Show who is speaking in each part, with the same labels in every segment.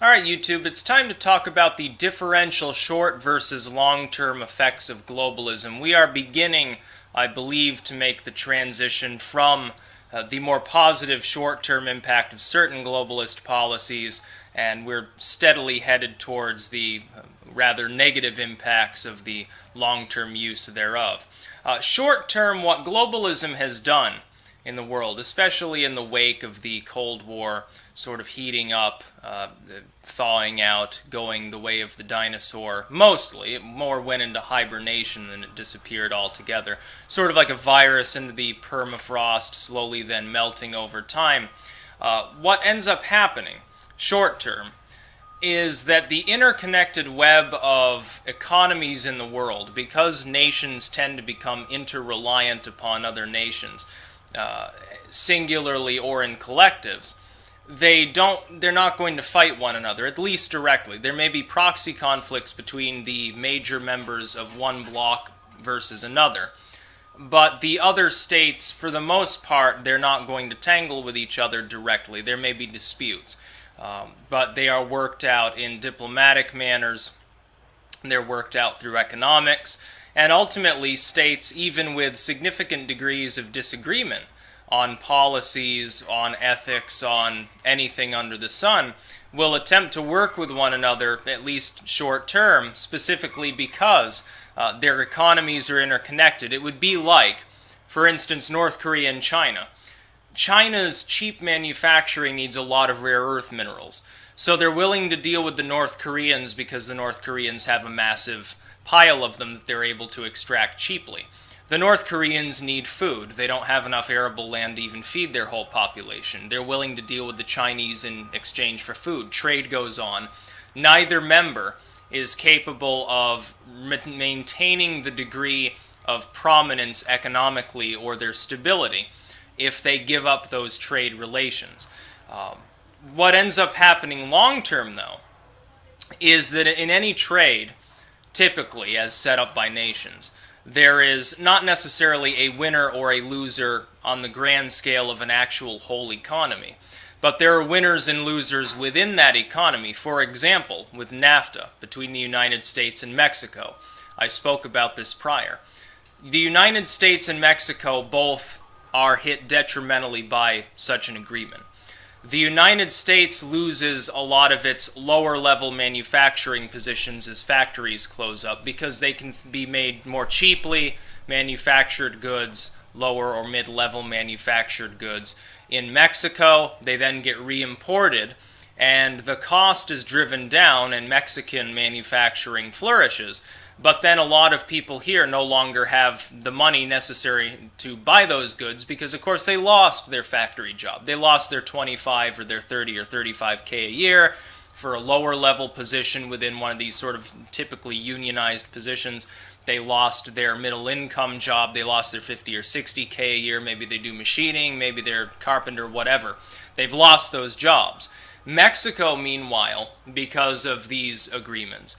Speaker 1: Alright, YouTube, it's time to talk about the differential short versus long-term effects of globalism. We are beginning, I believe, to make the transition from the more positive short-term impact of certain globalist policies, and we're steadily headed towards the rather negative impacts of the long-term use thereof. Short-term, what globalism has done in the world, especially in the wake of the Cold War sort of heating up, thawing out, going the way of the dinosaur. Mostly, it more went into hibernation than it disappeared altogether. Sort of like a virus into the permafrost, slowly then melting over time. What ends up happening, short term, is that the interconnected web of economies in the world, because nations tend to become interreliant upon other nations, singularly or in collectives, they're not going to fight one another, at least directly. There may be proxy conflicts between the major members of one bloc versus another, but the other states, for the most part, they're not going to tangle with each other directly. There may be disputes, but they are worked out in diplomatic manners. They're worked out through economics, and ultimately states, even with significant degrees of disagreement on policies, on ethics, on anything under the sun, will attempt to work with one another, at least short term, specifically because their economies are interconnected. It would be like, for instance, North Korea and China. China's cheap manufacturing needs a lot of rare earth minerals. So they're willing to deal with the North Koreans because the North Koreans have a massive pile of them that they're able to extract cheaply. The North Koreans need food. They don't have enough arable land to even feed their whole population. They're willing to deal with the Chinese in exchange for food. Trade goes on. Neither member is capable of maintaining the degree of prominence economically or their stability if they give up those trade relations. What ends up happening long term, though, is that in any trade, typically as set up by nations, there is not necessarily a winner or a loser on the grand scale of an actual whole economy, but there are winners and losers within that economy. For example, with NAFTA between the United States and Mexico. I spoke about this prior. The United States and Mexico both are hit detrimentally by such an agreement. The United States loses a lot of its lower-level manufacturing positions as factories close up because they can be made more cheaply, manufactured goods, lower or mid-level manufactured goods. In Mexico, they then get re-imported, and the cost is driven down and Mexican manufacturing flourishes. But then a lot of people here no longer have the money necessary to buy those goods because, of course, they lost their factory job. They lost their 25 or their 30 or 35K a year for a lower level position within one of these sort of typically unionized positions. They lost their middle income job. They lost their 50 or 60K a year. Maybe they do machining. Maybe they're carpenter, whatever. They've lost those jobs. Mexico, meanwhile, because of these agreements,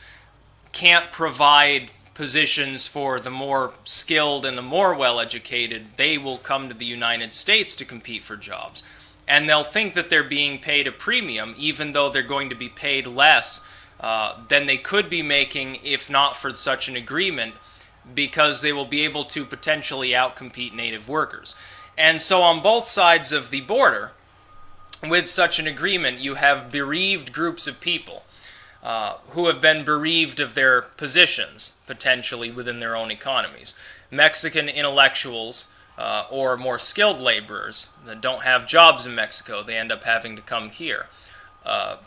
Speaker 1: can't provide positions for the more skilled and the more well-educated. They will come to the United States to compete for jobs. And they'll think that they're being paid a premium, even though they're going to be paid less than they could be making if not for such an agreement, because they will be able to potentially outcompete native workers. And so on both sides of the border, with such an agreement, you have bereaved groups of people who have been bereaved of their positions, potentially within their own economies. Mexican intellectuals or more skilled laborers that don't have jobs in Mexico, they end up having to come here.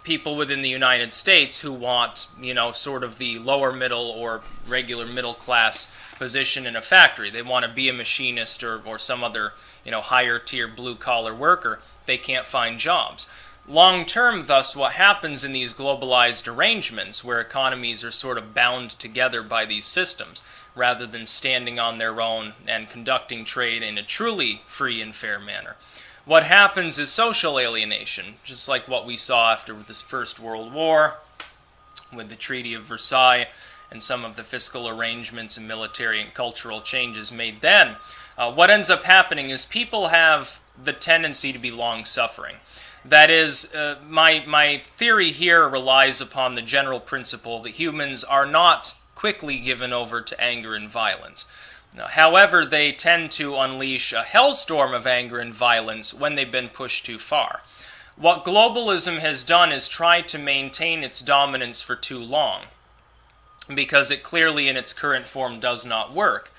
Speaker 1: People within the United States who want, sort of the lower middle or regular middle class position in a factory. They want to be a machinist or some other, higher tier blue collar worker. They can't find jobs. Long term, thus, what happens in these globalized arrangements where economies are sort of bound together by these systems, rather than standing on their own and conducting trade in a truly free and fair manner, what happens is social alienation, just like what we saw after the First World War, with the Treaty of Versailles and some of the fiscal arrangements and military and cultural changes made then. What ends up happening is people have the tendency to be long-suffering. That is, my theory here relies upon the general principle that humans are not quickly given over to anger and violence. However, they tend to unleash a hellstorm of anger and violence when they've been pushed too far. What globalism has done is tried to maintain its dominance for too long, because it clearly in its current form does not work.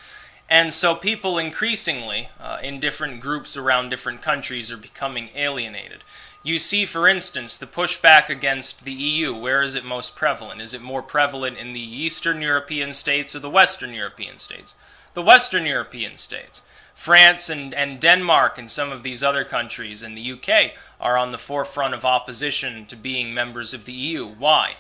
Speaker 1: And so people increasingly, in different groups around different countries, are becoming alienated. You see, for instance, the pushback against the EU. Where is it most prevalent? Is it more prevalent in the Eastern European states or the Western European states? The Western European states. France and Denmark and some of these other countries and the UK are on the forefront of opposition to being members of the EU. Why?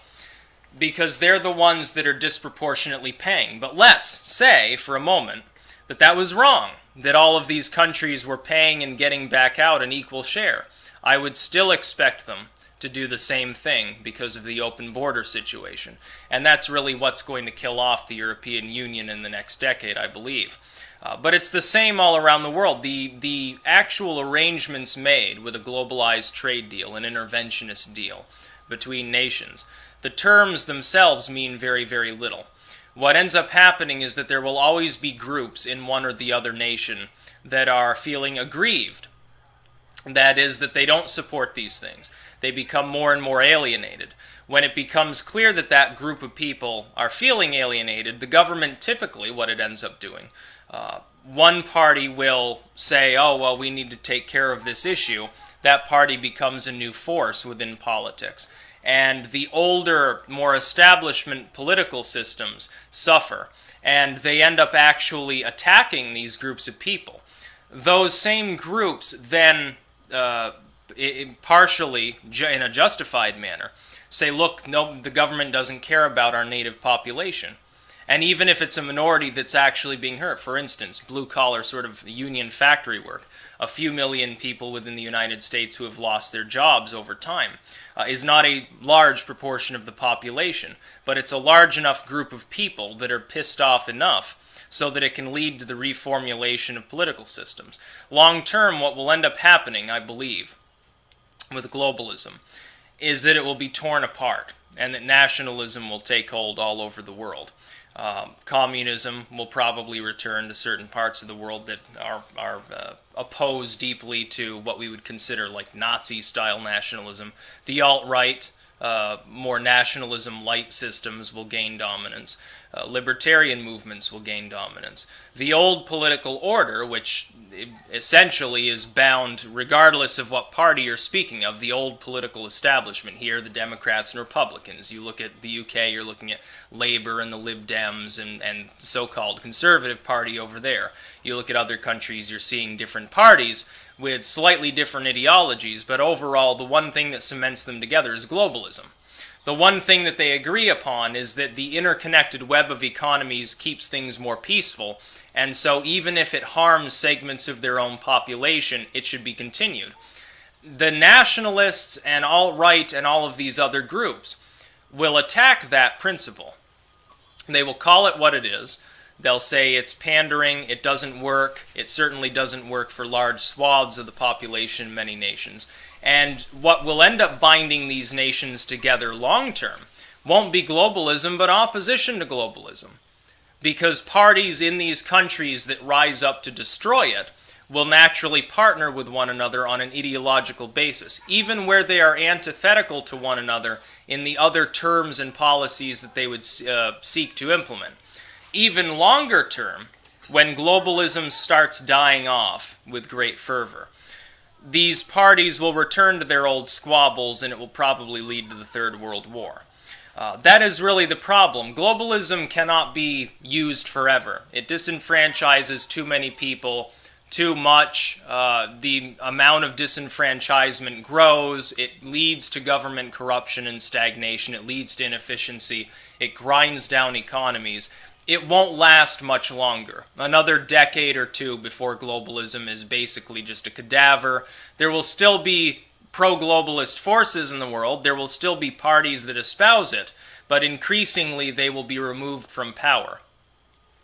Speaker 1: Because they're the ones that are disproportionately paying. But let's say, for a moment, that that was wrong, that all of these countries were paying and getting back out an equal share. I would still expect them to do the same thing because of the open border situation. And that's really what's going to kill off the European Union in the next decade, I believe. But it's the same all around the world. The actual arrangements made with a globalized trade deal, an interventionist deal between nations, the terms themselves mean very, very little. What ends up happening is that there will always be groups in one or the other nation that are feeling aggrieved. That is, that they don't support these things. They become more and more alienated. When it becomes clear that that group of people are feeling alienated, the government typically, what it ends up doing, one party will say, oh, well, we need to take care of this issue. That party becomes a new force within politics. And the older, more establishment political systems suffer. And they end up actually attacking these groups of people. Those same groups then, partially, in a justified manner, say, look, no, the government doesn't care about our native population. And even if it's a minority that's actually being hurt, for instance, blue-collar sort of union factory work, a few million people within the United States who have lost their jobs over time, is not a large proportion of the population, but it's a large enough group of people that are pissed off enough so that it can lead to the reformulation of political systems. Long term, what will end up happening, I believe, with globalism, is that it will be torn apart, and that nationalism will take hold all over the world. Communism will probably return to certain parts of the world that are opposed deeply to what we would consider like Nazi-style nationalism. The alt-right, more nationalism-light systems will gain dominance. Libertarian movements will gain dominance. The old political order, which essentially is bound, regardless of what party you're speaking of, the old political establishment here, the Democrats and Republicans. You look at the UK, you're looking at Labour and the Lib Dems and so-called Conservative Party over there. You look at other countries, you're seeing different parties with slightly different ideologies, but overall the one thing that cements them together is globalism. The one thing that they agree upon is that the interconnected web of economies keeps things more peaceful, and so even if it harms segments of their own population, it should be continued. The nationalists and alt-right and all of these other groups will attack that principle. They will call it what it is. They'll say it's pandering, it doesn't work, it certainly doesn't work for large swaths of the population in many nations. And what will end up binding these nations together long term won't be globalism, but opposition to globalism. Because parties in these countries that rise up to destroy it will naturally partner with one another on an ideological basis, even where they are antithetical to one another in the other terms and policies that they would seek to implement. Even longer term, when globalism starts dying off with great fervor, these parties will return to their old squabbles, and it will probably lead to the Third World War. That is really the problem. Globalism cannot be used forever. It disenfranchises too many people, too much. The amount of disenfranchisement grows. It leads to government corruption and stagnation. It leads to inefficiency. It grinds down economies. It won't last much longer. Another decade or two before globalism is basically just a cadaver. There will still be pro-globalist forces in the world. There will still be parties that espouse it, but increasingly they will be removed from power.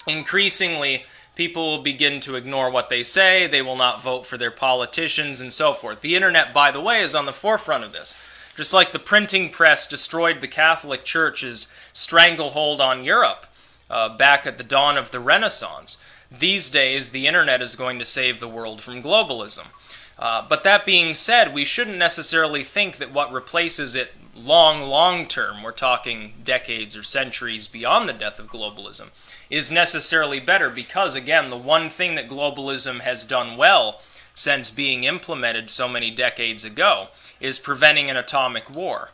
Speaker 1: Increasingly, people will begin to ignore what they say, they will not vote for their politicians, and so forth. The internet, by the way, is on the forefront of this. Just like the printing press destroyed the Catholic Church's stranglehold on Europe back at the dawn of the Renaissance, these days the internet is going to save the world from globalism. But that being said, we shouldn't necessarily think that what replaces it long term, we're talking decades or centuries beyond the death of globalism, is necessarily better, because again, the one thing that globalism has done well since being implemented so many decades ago is preventing an atomic war.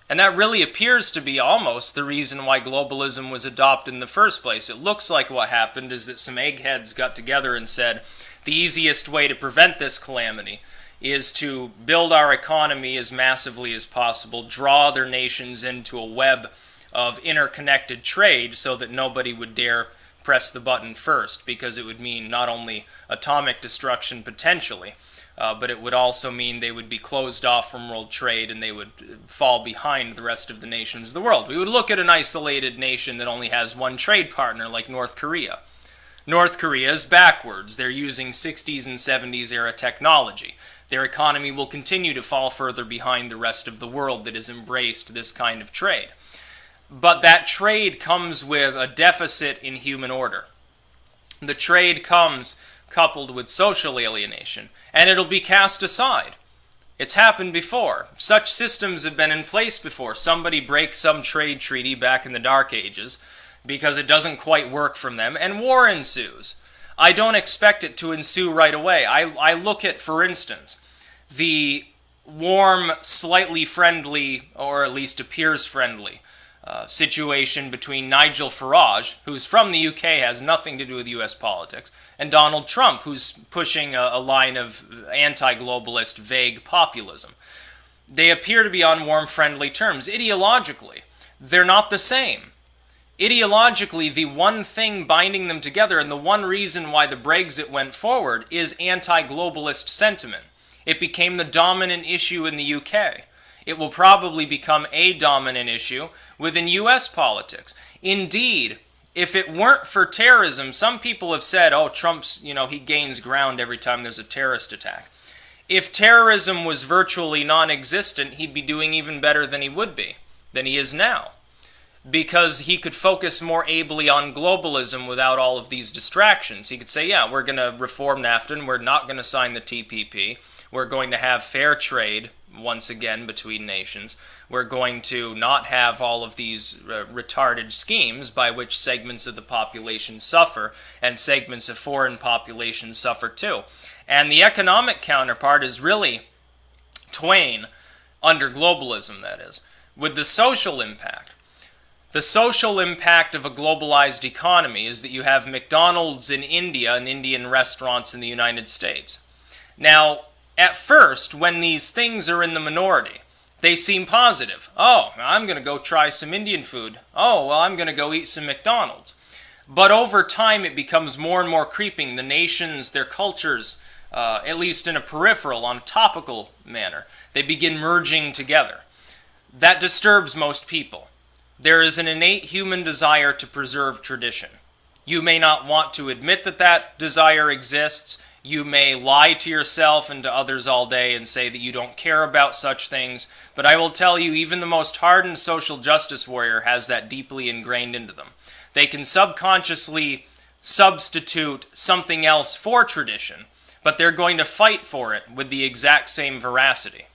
Speaker 1: And that really appears to be almost the reason why globalism was adopted in the first place. It looks like what happened is that some eggheads got together and said, the easiest way to prevent this calamity is to build our economy as massively as possible, draw other nations into a web of interconnected trade so that nobody would dare press the button first, because it would mean not only atomic destruction potentially, but it would also mean they would be closed off from world trade and they would fall behind the rest of the nations of the world. We would look at an isolated nation that only has one trade partner, like North Korea. North Korea is backwards. They're using 60s and 70s era technology. Their economy will continue to fall further behind the rest of the world that has embraced this kind of trade. But that trade comes with a deficit in human order. The trade comes coupled with social alienation, and it'll be cast aside. It's happened before. Such systems have been in place before. Somebody breaks some trade treaty back in the Dark Ages because it doesn't quite work from them, and war ensues. I don't expect it to ensue right away. I look at, for instance, the warm, slightly friendly, or at least appears friendly, situation between Nigel Farage, who's from the UK, has nothing to do with US politics, and Donald Trump, who's pushing a line of anti-globalist, vague populism. They appear to be on warm, friendly terms. Ideologically, they're not the same. Ideologically, the one thing binding them together, and the one reason why the Brexit went forward, is anti-globalist sentiment. It became the dominant issue in the UK. It will probably become a dominant issue within US politics. Indeed, if it weren't for terrorism, some people have said, oh, Trump's, he gains ground every time there's a terrorist attack. If terrorism was virtually non-existent, he'd be doing even better than he is now. Because he could focus more ably on globalism without all of these distractions. He could say, yeah, we're going to reform NAFTA and we're not going to sign the TPP. We're going to have fair trade, once again, between nations. We're going to not have all of these retarded schemes by which segments of the population suffer, and segments of foreign populations suffer too. And the economic counterpart is really Twain, under globalism, that is, with the social impact. The social impact of a globalized economy is that you have McDonald's in India and Indian restaurants in the United States. Now, at first, when these things are in the minority, they seem positive. Oh, I'm going to go try some Indian food. Oh, well, I'm going to go eat some McDonald's. But over time, it becomes more and more creeping. The nations, their cultures, at least in a peripheral, on a topical manner, they begin merging together. That disturbs most people. There is an innate human desire to preserve tradition. You may not want to admit that that desire exists. You may lie to yourself and to others all day and say that you don't care about such things, but I will tell you, even the most hardened social justice warrior has that deeply ingrained into them. They can subconsciously substitute something else for tradition, but they're going to fight for it with the exact same veracity.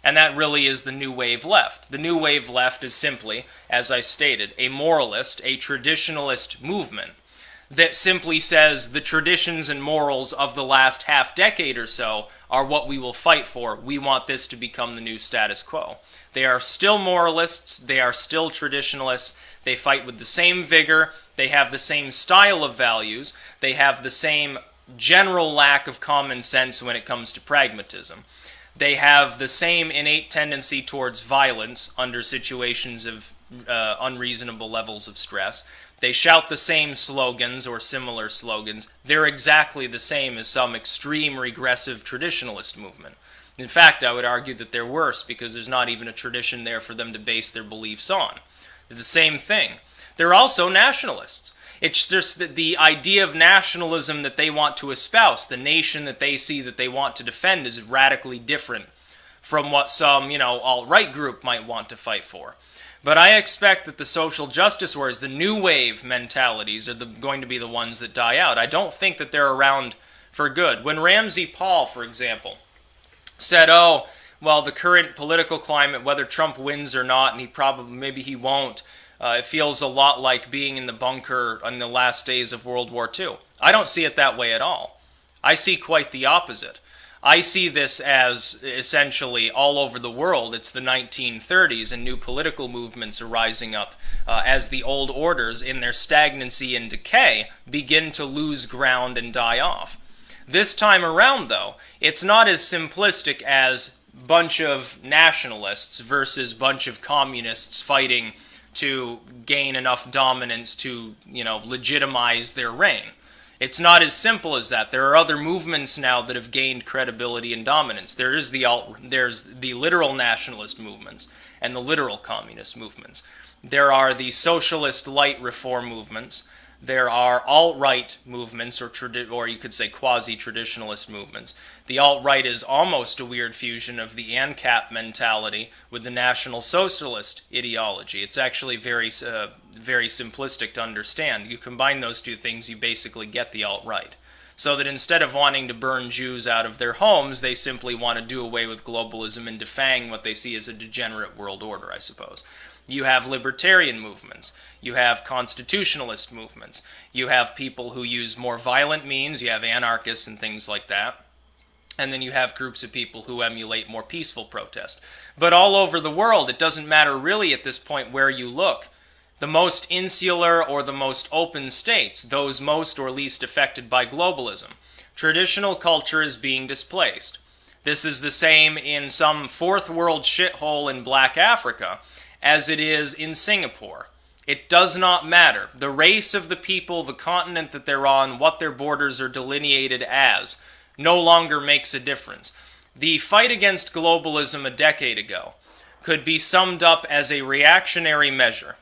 Speaker 1: And that really is the new wave left. The new wave left is simply, as I stated, a moralist, a traditionalist movement that simply says the traditions and morals of the last half decade or so are what we will fight for. We want this to become the new status quo. They are still moralists, they are still traditionalists, they fight with the same vigor, they have the same style of values, they have the same general lack of common sense when it comes to pragmatism. They have the same innate tendency towards violence under situations of unreasonable levels of stress. They shout the same slogans or similar slogans. They're exactly the same as some extreme regressive traditionalist movement. In fact, I would argue that they're worse because there's not even a tradition there for them to base their beliefs on. They're the same thing. They're also nationalists. It's just that the idea of nationalism that they want to espouse, the nation that they see that they want to defend, is radically different from what some, alt-right group might want to fight for. But I expect that the social justice wars, the new wave mentalities, are going to be the ones that die out. I don't think that they're around for good. When Ramsey Paul, for example, said, oh, well, the current political climate, whether Trump wins or not, and maybe he won't, it feels a lot like being in the bunker in the last days of World War II. I don't see it that way at all. I see quite the opposite. I see this as essentially all over the world. It's the 1930s, and new political movements are rising up as the old orders, in their stagnancy and decay, begin to lose ground and die off. This time around, though, it's not as simplistic as bunch of nationalists versus bunch of communists fighting to gain enough dominance to, legitimize their reign. It's not as simple as that. There are other movements now that have gained credibility and dominance. There's the literal nationalist movements and the literal communist movements. There are the socialist light reform movements. There are alt-right movements, or you could say quasi-traditionalist movements. The alt-right is almost a weird fusion of the ANCAP mentality with the National Socialist ideology. It's actually very simplistic to understand. You combine those two things, you basically get the alt-right. So that instead of wanting to burn Jews out of their homes, they simply want to do away with globalism and defang what they see as a degenerate world order, I suppose. You have libertarian movements. You have constitutionalist movements. You have people who use more violent means. You have anarchists and things like that. And then you have groups of people who emulate more peaceful protest. But all over the world, it doesn't matter really at this point where you look. The most insular or the most open states, those most or least affected by globalism, traditional culture is being displaced. This is the same in some fourth world shithole in Black Africa as it is in Singapore. It does not matter. The race of the people, the continent that they're on, what their borders are delineated as, no longer makes a difference. The fight against globalism a decade ago could be summed up as a reactionary measure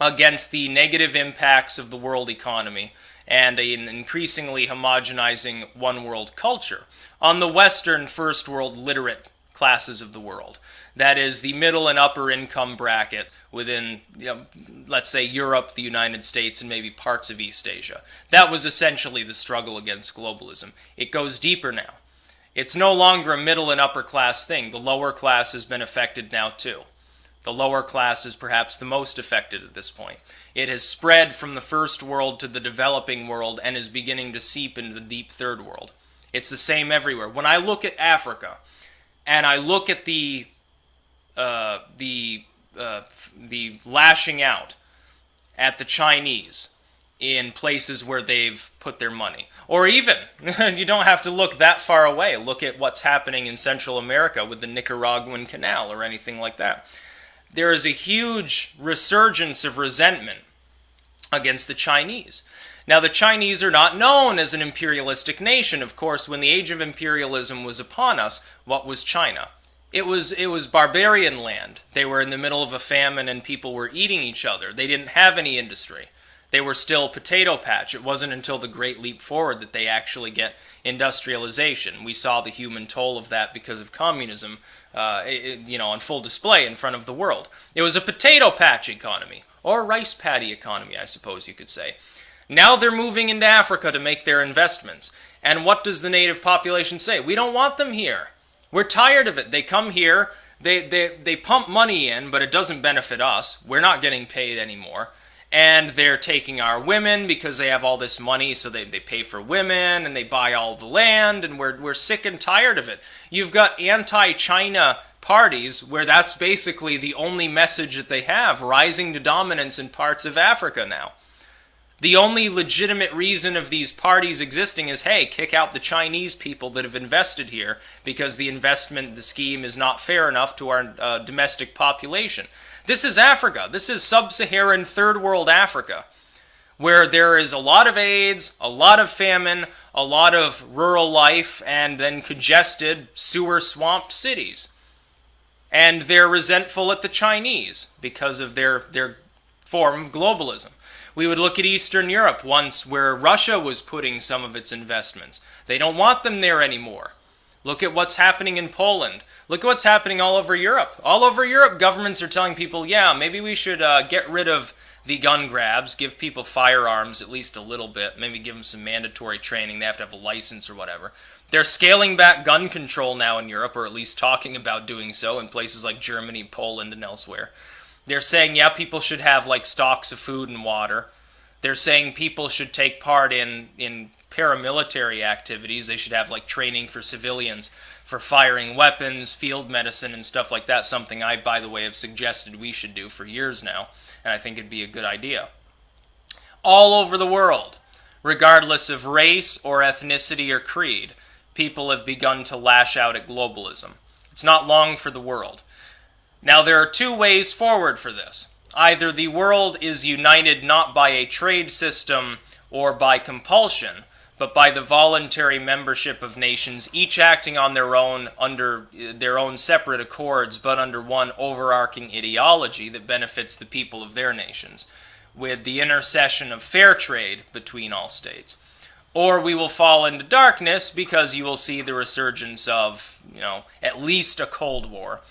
Speaker 1: against the negative impacts of the world economy and an increasingly homogenizing one-world culture on the Western first world literate classes of the world. That is, the middle and upper income bracket within, let's say, Europe, the United States, and maybe parts of East Asia. That was essentially the struggle against globalism. It goes deeper now. It's no longer a middle and upper class thing. The lower class has been affected now too. The lower class is perhaps the most affected at this point. It has spread from the first world to the developing world and is beginning to seep into the deep third world. It's the same everywhere. When I look at Africa and I look at the lashing out at the Chinese in places where they've put their money. Or even, you don't have to look that far away. Look at what's happening in Central America with the Nicaraguan Canal or anything like that. There is a huge resurgence of resentment against the Chinese. Now, the Chinese are not known as an imperialistic nation. Of course, when the age of imperialism was upon us, what was China? It was barbarian land. They were in the middle of a famine and people were eating each other. They didn't have any industry. They were still potato patch. It wasn't until the Great Leap Forward that they actually get industrialization. We saw the human toll of that because of communism, on full display in front of the world. It was a potato patch economy, or a rice paddy economy, I suppose you could say. Now they're moving into Africa to make their investments. And what does the native population say? We don't want them here. We're tired of it. They come here, they pump money in, but it doesn't benefit us. We're not getting paid anymore. And they're taking our women because they have all this money, so they pay for women, and they buy all the land, and we're sick and tired of it. You've got anti-China parties where that's basically the only message that they have, rising to dominance in parts of Africa now. The only legitimate reason of these parties existing is, hey, kick out the Chinese people that have invested here because the scheme is not fair enough to our domestic population. This is Africa. This is sub-Saharan third world Africa, where there is a lot of AIDS, a lot of famine, a lot of rural life, and then congested, sewer-swamped cities. And they're resentful at the Chinese because of their form of globalism. We would look at Eastern Europe once, where Russia was putting some of its investments. They don't want them there anymore. Look at what's happening in Poland. Look at what's happening all over Europe. All over Europe, governments are telling people, yeah, maybe we should get rid of the gun grabs, give people firearms at least a little bit, maybe give them some mandatory training, they have to have a license or whatever. They're scaling back gun control now in Europe, or at least talking about doing so in places like Germany, Poland, and elsewhere. They're saying, yeah, people should have like stocks of food and water. They're saying people should take part in paramilitary activities. They should have like training for civilians for firing weapons, field medicine, and stuff like that, something I, by the way, have suggested we should do for years now, and I think it'd be a good idea. All over the world, regardless of race or ethnicity or creed, people have begun to lash out at globalism. It's not long for the world. Now, there are two ways forward for this. Either the world is united not by a trade system or by compulsion, but by the voluntary membership of nations, each acting on their own, under their own separate accords, but under one overarching ideology that benefits the people of their nations, with the intercession of fair trade between all states. Or we will fall into darkness because you will see the resurgence of, at least a Cold War,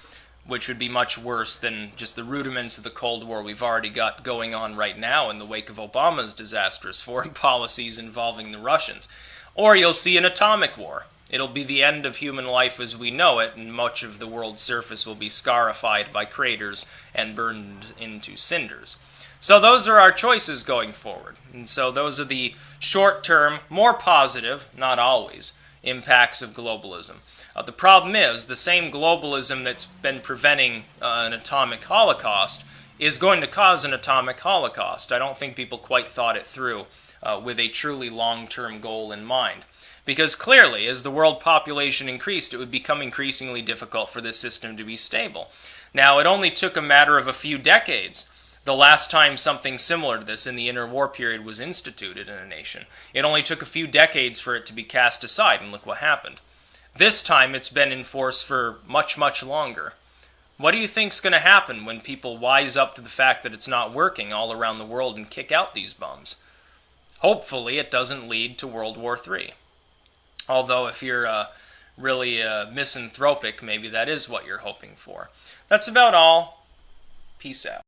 Speaker 1: which would be much worse than just the rudiments of the Cold War we've already got going on right now in the wake of Obama's disastrous foreign policies involving the Russians. Or you'll see an atomic war. It'll be the end of human life as we know it, and much of the world's surface will be scarified by craters and burned into cinders. So those are our choices going forward. And so those are the short-term, more positive, not always, impacts of globalism. The problem is, the same globalism that's been preventing an atomic holocaust is going to cause an atomic holocaust. I don't think people quite thought it through with a truly long-term goal in mind. Because clearly, as the world population increased, it would become increasingly difficult for this system to be stable. Now, it only took a matter of a few decades the last time something similar to this in the interwar period was instituted in a nation. It only took a few decades for it to be cast aside, and look what happened. This time it's been in force for much, much longer. What do you think's going to happen when people wise up to the fact that it's not working all around the world and kick out these bums? Hopefully it doesn't lead to World War III. Although if you're really misanthropic, maybe that is what you're hoping for. That's about all. Peace out.